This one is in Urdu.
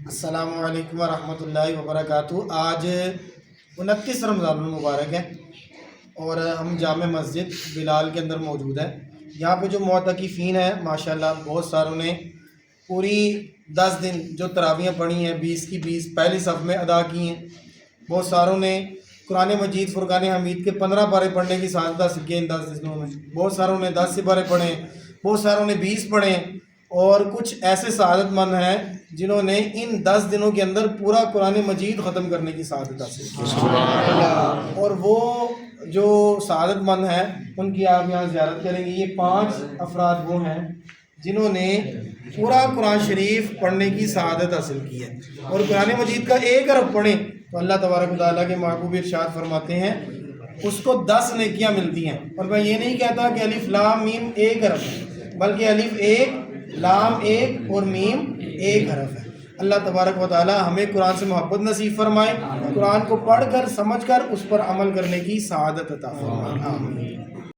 السلام علیکم ورحمۃ اللہ وبرکاتہ۔ آج 29 رمضان المبارک ہے اور ہم جامع مسجد بلال کے اندر موجود ہیں۔ یہاں پہ جو معتکفین ہیں ماشاءاللہ بہت ساروں نے پوری 10 دن جو تراویحیں پڑھی ہیں 20 کی 20 پہلی صف میں ادا کی ہیں۔ بہت ساروں نے قرآن مجید فرقان حمید کے 15 پارے پڑھنے کی سعادت حاصل کی ان 10 دنوں میں۔ بہت ساروں نے 10 پارے پڑھے، بہت ساروں نے 20 پڑھے، اور کچھ ایسے سعادت مند ہیں جنہوں نے ان 10 دنوں کے اندر پورا قرآن مجید ختم کرنے کی سعادت حاصل کی۔ اور وہ جو سعادت مند ہیں ان کی آپ یہاں زیارت کریں گے۔ یہ 5 افراد وہ ہیں جنہوں نے پورا قرآن شریف پڑھنے کی سعادت حاصل کی ہے، اور قرآن مجید کا ایک حرف پڑھیں تو اللہ تبارک و تعالیٰ کے محبوب ارشاد فرماتے ہیں اس کو 10 نیکیاں ملتی ہیں۔ اور میں یہ نہیں کہتا کہ الف لام میم ایک حرف ہے، بلکہ الف ایک، لام ایک اور میم ایک حرف ہے۔ اللہ تبارک و تعالیٰ ہمیں قرآن سے محبت نصیب فرمائے، قرآن کو پڑھ کر سمجھ کر اس پر عمل کرنے کی سعادت عطا فرمائے، آمین۔